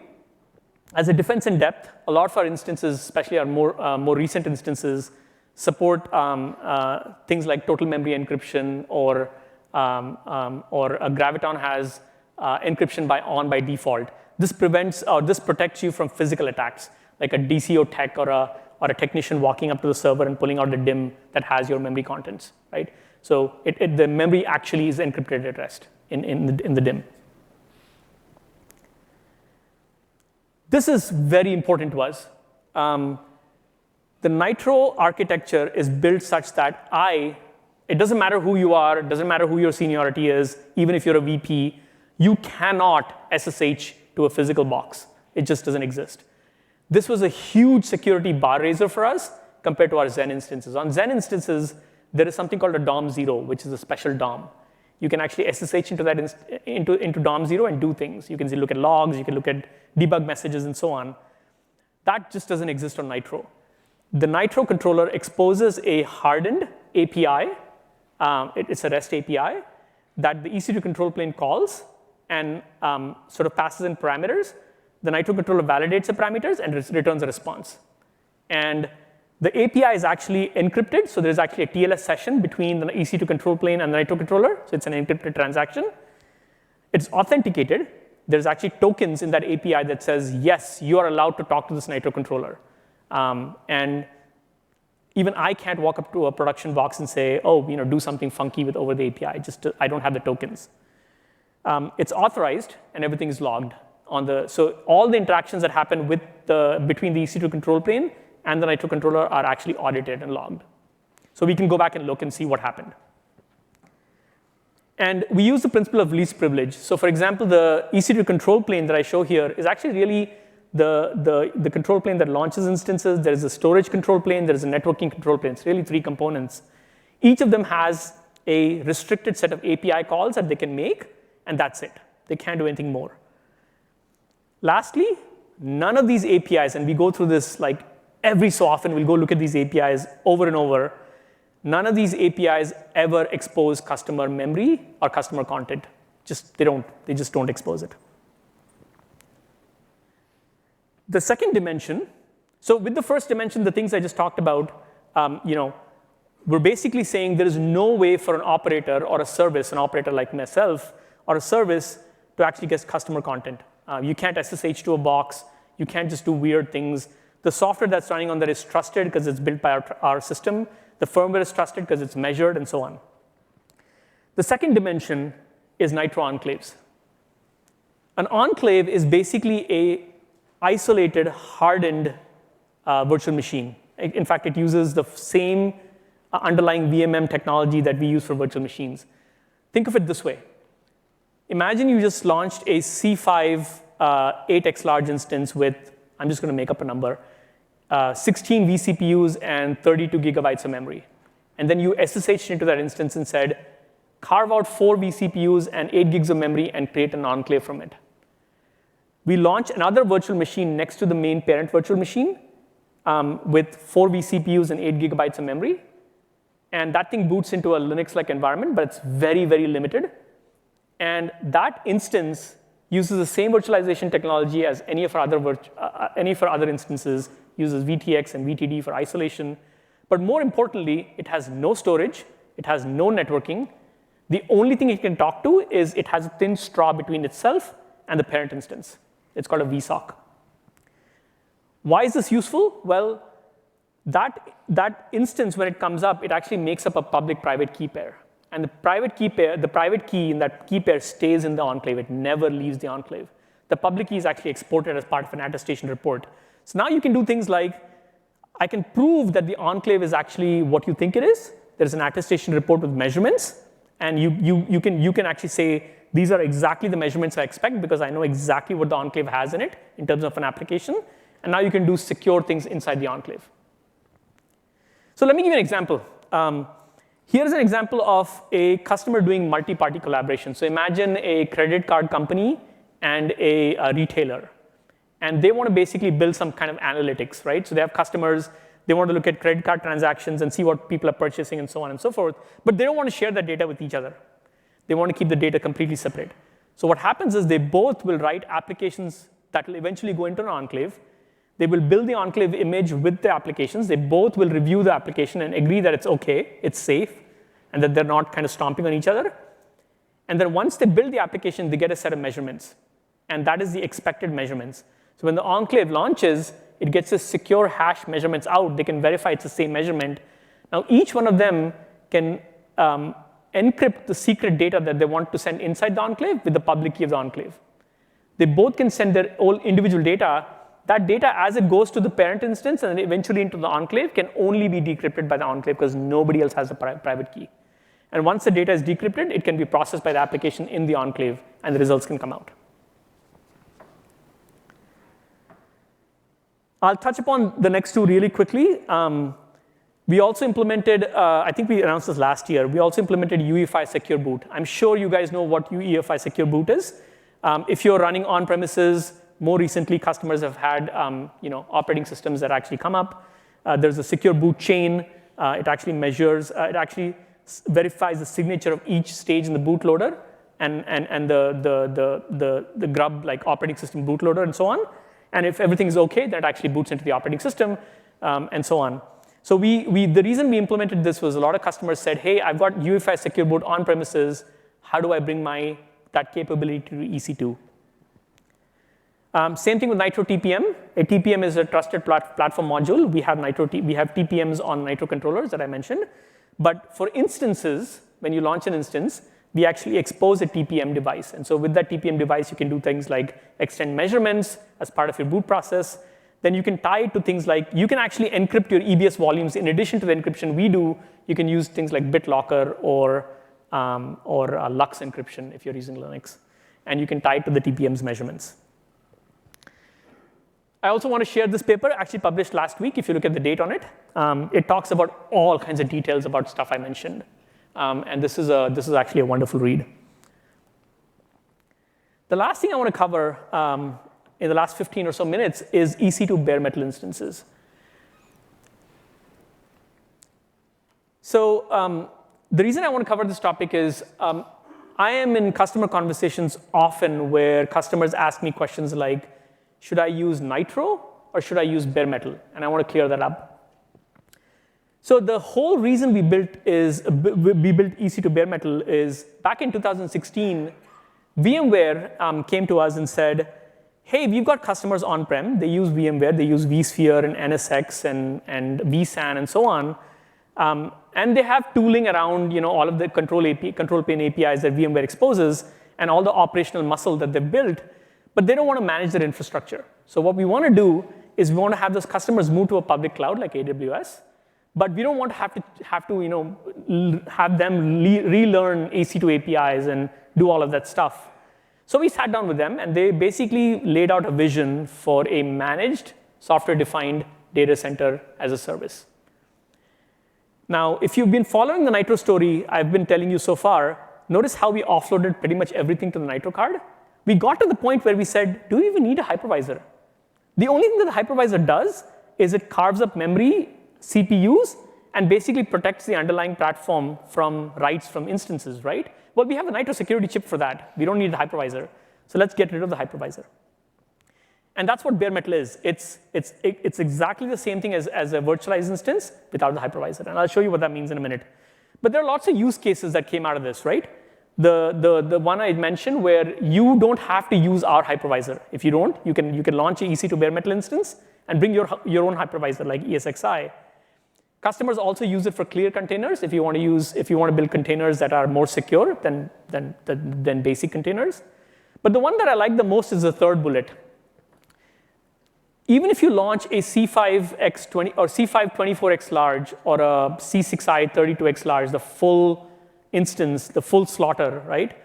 as a defense in depth, a lot of our instances, especially our more recent instances, support things like total memory encryption, or a Graviton has encryption by default. This protects you from physical attacks, like a DCO tech or a technician walking up to the server and pulling out the DIMM that has your memory contents, right? So the memory actually is encrypted at rest in the DIMM. This is very important to us. The Nitro architecture is built such that it doesn't matter who you are, it doesn't matter who your seniority is, even if you're a VP, you cannot SSH to a physical box. It just doesn't exist. This was a huge security bar raiser for us compared to our Xen instances. On Xen instances, there is something called a DOM0, which is a special DOM. You can actually SSH into DOM0 and do things. You can look at logs, you can look at debug messages, and so on. That just doesn't exist on Nitro. The Nitro controller exposes a hardened API. It's a REST API that the EC2 control plane calls and sort of passes in parameters. The Nitro controller validates the parameters and returns a response. And the API is actually encrypted, so there's actually a TLS session between the EC2 control plane and the Nitro controller, so it's an encrypted transaction. It's authenticated. There's actually tokens in that API that says, yes, you are allowed to talk to this Nitro controller. And even I can't walk up to a production box and say, oh, do something funky over the API. I don't have the tokens. It's authorized, and everything is logged. So all the interactions that happen between the EC2 control plane and the Nitro controller are actually audited and logged. So we can go back and look and see what happened. And we use the principle of least privilege. So for example, the EC2 control plane that I show here is actually really the control plane that launches instances. There is a storage control plane. There is a networking control plane. It's really 3 components. Each of them has a restricted set of API calls that they can make, and that's it. They can't do anything more. Lastly, none of these APIs, and we go through this like every so often, we'll go look at these APIs over and over. none of these APIs ever expose customer memory or customer content. They just don't expose it. The second dimension, so with the first dimension, the things I just talked about, we're basically saying there is no way for an operator or a service, an operator like myself, or a service to actually get customer content. You can't SSH to a box. You can't just do weird things. The software that's running on there is trusted because it's built by our system. The firmware is trusted because it's measured, and so on. The second dimension is Nitro Enclaves. An enclave is basically a isolated, hardened virtual machine. In fact, it uses the same underlying VMM technology that we use for virtual machines. Think of it this way. Imagine you just launched a C5 8x large instance with, I'm just going to make up a number, 16 vCPUs and 32 gigabytes of memory. And then you SSH'd into that instance and said, carve out 4 vCPUs and 8 gigs of memory and create an enclave from it. We launch another virtual machine next to the main parent virtual machine with 4 vCPUs and 8 gigabytes of memory. And that thing boots into a Linux-like environment, but it's very, very limited. And that instance uses the same virtualization technology as any of our other instances, uses VTX and VTD for isolation. But more importantly, it has no storage. It has no networking. The only thing it can talk to is it has a thin straw between itself and the parent instance. It's called a VSOC. Why is this useful? Well, that instance, when it comes up, it actually makes up a public-private key pair. And the private key in that key pair stays in the enclave. It never leaves the enclave. The public key is actually exported as part of an attestation report. So now you can do things like, I can prove that the enclave is actually what you think it is. There's an attestation report with measurements. And you can actually say, these are exactly the measurements I expect because I know exactly what the enclave has in it in terms of an application. And now you can do secure things inside the enclave. So let me give you an example. Here's an example of a customer doing multi-party collaboration. So imagine a credit card company and a retailer. And they want to basically build some kind of analytics, right? So they have customers. They want to look at credit card transactions and see what people are purchasing and so on and so forth. But they don't want to share that data with each other. They want to keep the data completely separate. So what happens is they both will write applications that will eventually go into an enclave. They will build the enclave image with the applications. They both will review the application and agree that it's OK, it's safe, and that they're not kind of stomping on each other. And then once they build the application, they get a set of measurements. And that is the expected measurements. So when the enclave launches, it gets a secure hash measurements out. They can verify it's the same measurement. Now, each one of them can encrypt the secret data that they want to send inside the enclave with the public key of the enclave. They both can send their own individual data. That data, as it goes to the parent instance and then eventually into the enclave, can only be decrypted by the enclave because nobody else has a private key. And once the data is decrypted, it can be processed by the application in the enclave, and the results can come out. I'll touch upon the next two really quickly. We also implemented, I think we announced this last year, we also implemented UEFI Secure Boot. I'm sure you guys know what UEFI Secure Boot is. If you're running on premises, more recently, customers have had operating systems that actually come up. There's a secure boot chain. It actually measures, it actually verifies the signature of each stage in the bootloader and the grub, like operating system bootloader and so on. And if everything is OK, that actually boots into the operating system and so on. So the reason we implemented this was a lot of customers said, hey, I've got UEFI Secure Boot on premises. How do I bring that capability to EC2? Same thing with Nitro TPM. A TPM is a trusted platform module. We have TPMs on Nitro controllers that I mentioned. But for instances, when you launch an instance, we actually expose a TPM device. And so with that TPM device, you can do things like extend measurements as part of your boot process. Then you can tie it to things like, you can actually encrypt your EBS volumes. In addition to the encryption we do, you can use things like BitLocker or Lux encryption if you're using Linux. And you can tie it to the TPM's measurements. I also want to share this paper, actually published last week, if you look at the date on it. It talks about all kinds of details about stuff I mentioned. And this is actually a wonderful read. The last thing I want to cover in the last 15 or so minutes is EC2 bare metal instances. So the reason I want to cover this topic is I am in customer conversations often where customers ask me questions like, should I use Nitro or should I use bare metal? And I want to clear that up. So the whole reason we built EC2 bare metal is back in 2016, VMware came to us and said, hey, we've got customers on-prem. They use VMware. They use vSphere and NSX and vSAN and so on. And they have tooling around all of the control plane APIs that VMware exposes and all the operational muscle that they've built. But they don't want to manage their infrastructure. So what we want to do is we want to have those customers move to a public cloud like AWS. But we don't want to have them relearn EC2 APIs and do all of that stuff. So we sat down with them, and they basically laid out a vision for a managed, software-defined data center as a service. Now, if you've been following the Nitro story I've been telling you so far, notice how we offloaded pretty much everything to the Nitro Card. We got to the point where we said, do we even need a hypervisor? The only thing that the hypervisor does is it carves up memory, CPUs, and basically protects the underlying platform from writes from instances, right? Well, we have a Nitro security chip for that. We don't need the hypervisor. So let's get rid of the hypervisor. And that's what bare metal is. It's exactly the same thing as a virtualized instance without the hypervisor. And I'll show you what that means in a minute. But there are lots of use cases that came out of this, right? The one I mentioned where you don't have to use our hypervisor. If you don't, you can launch an EC2 bare metal instance and bring your own hypervisor like ESXi. Customers also use it for clear containers if you want to build containers that are more secure than basic containers. But the one that I like the most is the third bullet. Even if you launch a C5x20 or C5 24x large or a C6i 32x large, the full instance, the full slaughter, right?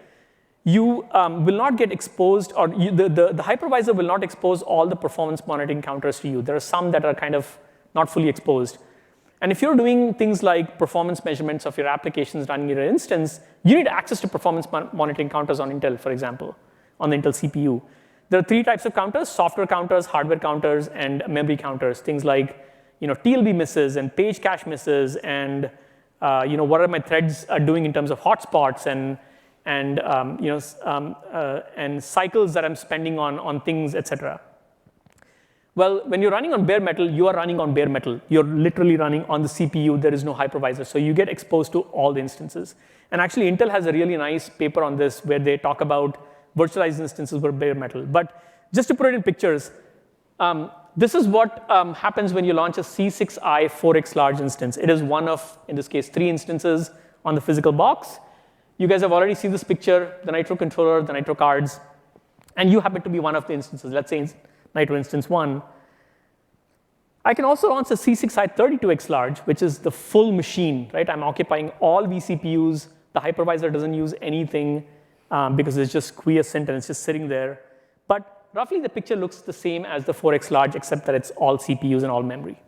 You will not get exposed, or the hypervisor will not expose all the performance monitoring counters to you. There are some that are kind of not fully exposed. And if you're doing things like performance measurements of your applications running in your instance, you need access to performance monitoring counters on Intel, for example, on the Intel CPU. There are three types of counters: software counters, hardware counters, and memory counters. Things like TLB misses and page cache misses, and what are my threads are doing in terms of hotspots and cycles that I'm spending on things, etc. Well, when you're running on bare metal, you are running on bare metal. You're literally running on the CPU. There is no hypervisor. So you get exposed to all the instances. And actually, Intel has a really nice paper on this where they talk about virtualized instances were bare metal. But just to put it in pictures, this is what happens when you launch a C6i 4x large instance. It is one of, in this case, 3 instances on the physical box. You guys have already seen this picture, the Nitro Controller, the Nitro Cards. And you happen to be one of the instances. Let's say Nitro Instance 1. I can also launch a C6i 32x large, which is the full machine, right? I'm occupying all vCPUs. The hypervisor doesn't use anything because it's just quiescent and it's just sitting there. But roughly, the picture looks the same as the 4x large, except that it's all CPUs and all memory.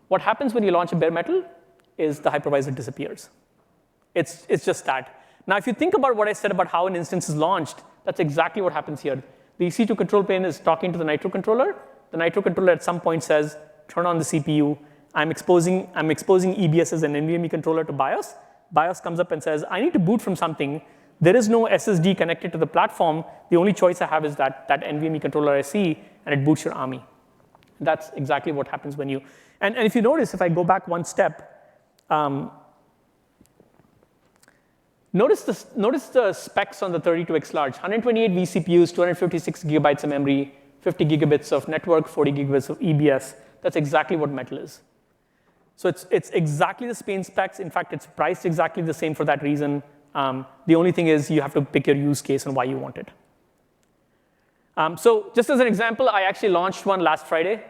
What happens when you launch a bare metal is the hypervisor disappears. It's just that. Now, if you think about what I said about how an instance is launched, that's exactly what happens here. The EC2 control plane is talking to the Nitro controller. The Nitro controller at some point says, turn on the CPU. I'm exposing EBS as an NVMe controller to BIOS. BIOS comes up and says, I need to boot from something. There is no SSD connected to the platform. The only choice I have is that NVMe controller SE, and it boots your ARMY. That's exactly what happens when you, and if you notice, if I go back one step, notice the specs on the 32x large: 128 vCPUs, 256 gigabytes of memory, 50 gigabits of network, 40 gigabits of EBS. That's exactly what metal is. So it's exactly the same specs. In fact, it's priced exactly the same for that reason. The only thing is you have to pick your use case and why you want it. So just as an example, I actually launched one last Friday.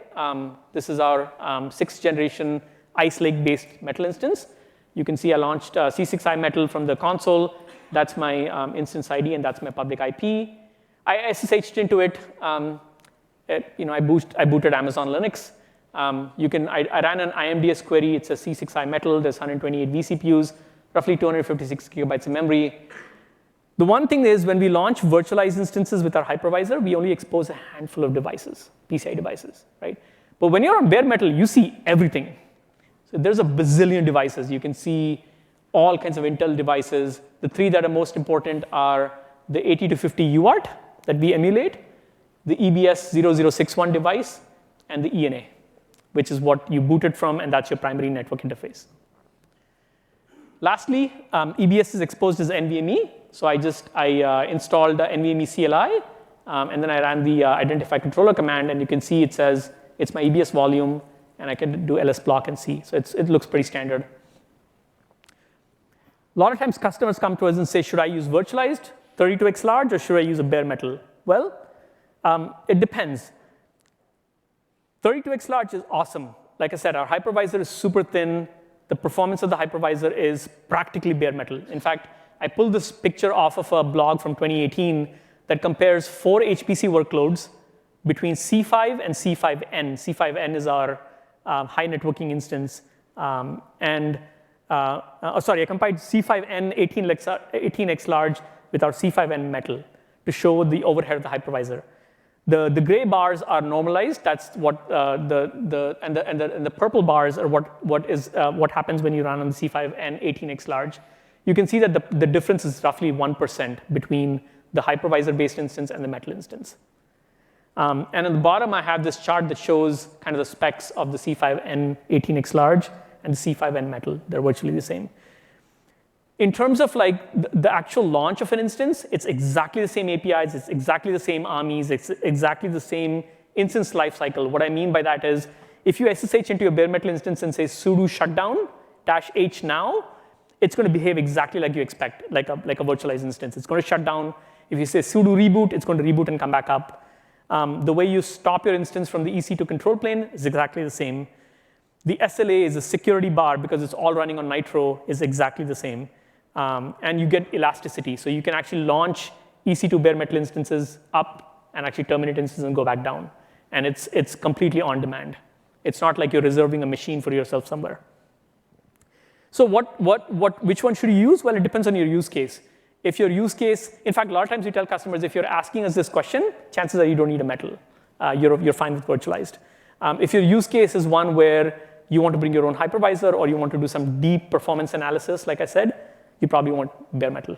This is our 6th generation Ice Lake-based metal instance. You can see I launched C6i metal from the console. That's my instance ID, and that's my public IP. I SSH'd into it. I booted Amazon Linux. I ran an IMDS query. It's a C6i metal. There's 128 vCPUs, roughly 256 gigabytes of memory. The one thing is, when we launch virtualized instances with our hypervisor, we only expose a handful of devices, PCI devices, right? But when you're on bare metal, you see everything. So there's a bazillion devices. You can see all kinds of Intel devices. The three that are most important are the 80-50 UART that we emulate, the EBS 0061 device, and the ENA, which is what you booted from, and that's your primary network interface. Lastly, EBS is exposed as NVMe. So I installed NVMe CLI, and then I ran the identify controller command, and you can see it says it's my EBS volume, and I can do ls block and see. So it looks pretty standard. A lot of times customers come to us and say, should I use virtualized 32x large, or should I use a bare metal? Well, it depends. 32x large is awesome. Like I said, our hypervisor is super thin. The performance of the hypervisor is practically bare metal. In fact, I pulled this picture off of a blog from 2018 that compares 4 HPC workloads between C5 and C5N. C5N is our high networking instance. I compared C5N 18x large with our C5N metal to show the overhead of the hypervisor. The gray bars are normalized. That's what and the purple bars are what happens when you run on the C5N 18x large. You can see that the difference is roughly 1% between the hypervisor-based instance and the metal instance. And on the bottom, I have this chart that shows kind of the specs of the C5N 18x large and the C5N metal. They're virtually the same. In terms of like the actual launch of an instance, it's exactly the same APIs, it's exactly the same armies, it's exactly the same instance lifecycle. What I mean by that is, if you SSH into your bare metal instance and say sudo shutdown -h now, it's going to behave exactly like you expect, like a virtualized instance. It's going to shut down. If you say sudo reboot, it's going to reboot and come back up. The way you stop your instance from the EC2 control plane is exactly the same. The SLA is a security bar because it's all running on Nitro is exactly the same. And you get elasticity. So you can actually launch EC2 bare metal instances up and actually terminate instances and go back down. And it's completely on demand. It's not like you're reserving a machine for yourself somewhere. So which one should you use? Well, it depends on your use case. If your use case, in fact, a lot of times we tell customers, if you're asking us this question, chances are you don't need a metal. You're fine with virtualized. If your use case is one where you want to bring your own hypervisor or you want to do some deep performance analysis, like I said, you probably want bare metal.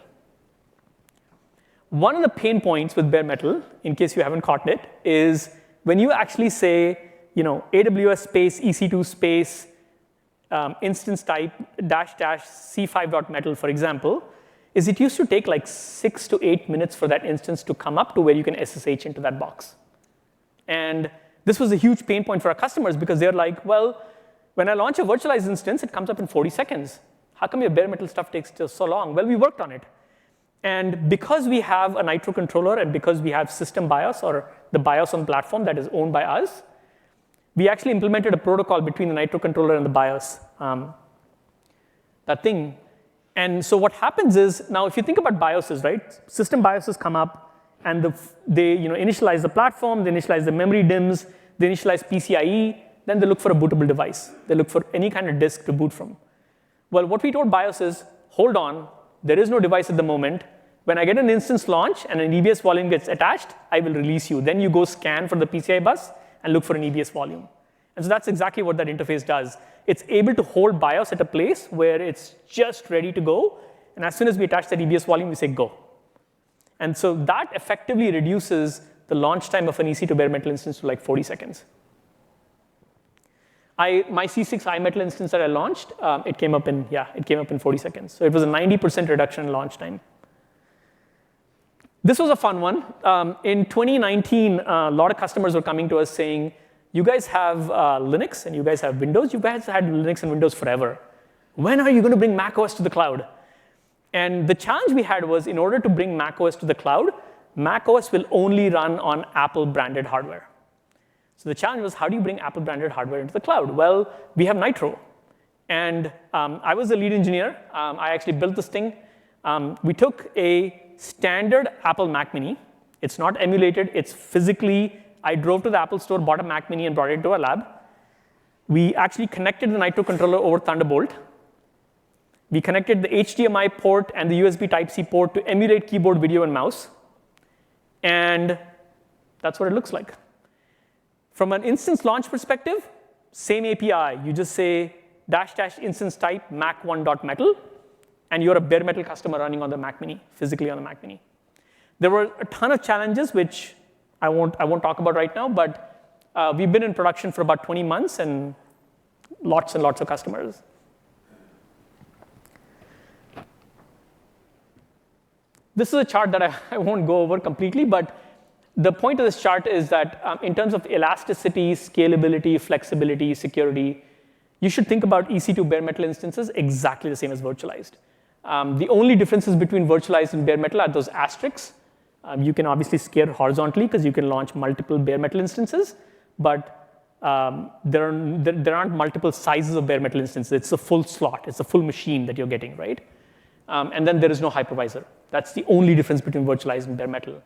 One of the pain points with bare metal, in case you haven't caught it, is when you actually say, AWS space, EC2 space, instance type, --c5.metal, for example, is it used to take like 6 to 8 minutes for that instance to come up to where you can SSH into that box. And this was a huge pain point for our customers because they're like, well, when I launch a virtualized instance, it comes up in 40 seconds. How come your bare metal stuff takes so long? Well, we worked on it. And because we have a Nitro Controller and because we have system BIOS, or the BIOS on the platform that is owned by us, we actually implemented a protocol between the Nitro Controller and the BIOS, that thing. And so what happens is, now if you think about BIOSes, right? System BIOSes come up, and they initialize the platform, they initialize the memory DIMMs, they initialize PCIe, then they look for a bootable device. They look for any kind of disk to boot from. Well, what we told BIOS is, hold on, there is no device at the moment. When I get an instance launch and an EBS volume gets attached, I will release you. Then you go scan for the PCI bus and look for an EBS volume. And so that's exactly what that interface does. It's able to hold BIOS at a place where it's just ready to go. And as soon as we attach that EBS volume, we say go. And so that effectively reduces the launch time of an EC2 bare metal instance to like 40 seconds. My C6 iMetal instance that I launched, it came up in 40 seconds. So it was a 90% reduction in launch time. This was a fun one. In 2019, a lot of customers were coming to us saying, you guys have Linux and you guys have Windows. You guys had Linux and Windows forever. When are you going to bring macOS to the cloud? And the challenge we had was, in order to bring macOS to the cloud, macOS will only run on Apple-branded hardware. So the challenge was, how do you bring Apple-branded hardware into the cloud? Well, we have Nitro. And I was the lead engineer. I actually built this thing. We took a standard Apple Mac Mini. It's not emulated. It's physically, I drove to the Apple store, bought a Mac Mini, and brought it to our lab. We actually connected the Nitro Controller over Thunderbolt. We connected the HDMI port and the USB Type-C port to emulate keyboard, video, and mouse. And that's what it looks like. From an instance launch perspective, same API. You just say -- instance type mac1.metal, and you're a bare metal customer running on the Mac Mini, physically on the Mac Mini. There were a ton of challenges, which I won't talk about right now, but we've been in production for about 20 months and lots of customers. This is a chart that I won't go over completely, but the point of this chart is that in terms of elasticity, scalability, flexibility, security, you should think about EC2 bare metal instances exactly the same as virtualized. The only differences between virtualized and bare metal are those asterisks. You can obviously scale horizontally because you can launch multiple bare metal instances, but there aren't multiple sizes of bare metal instances. It's a full slot. It's a full machine that you're getting, right? And then there is no hypervisor. That's the only difference between virtualized and bare metal.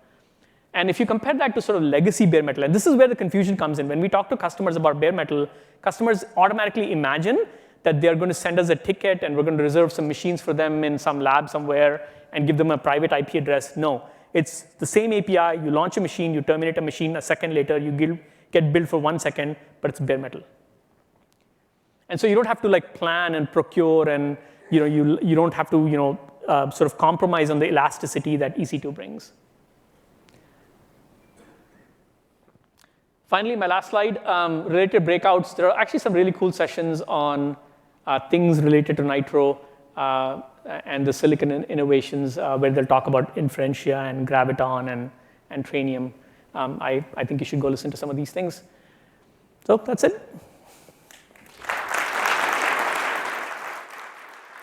And if you compare that to sort of legacy bare metal, and this is where the confusion comes in. When we talk to customers about bare metal, customers automatically imagine that they're going to send us a ticket and we're going to reserve some machines for them in some lab somewhere and give them a private IP address. No, it's the same API. You launch a machine, you terminate a machine, a second later, you get billed for 1 second, but it's bare metal. And so you don't have to like plan and procure, and you don't have to sort of compromise on the elasticity that EC2 brings. Finally, my last slide, related breakouts. There are actually some really cool sessions on things related to Nitro and the silicon innovations where they'll talk about Inferentia and Graviton and Trainium. I think you should go listen to some of these things. So that's it.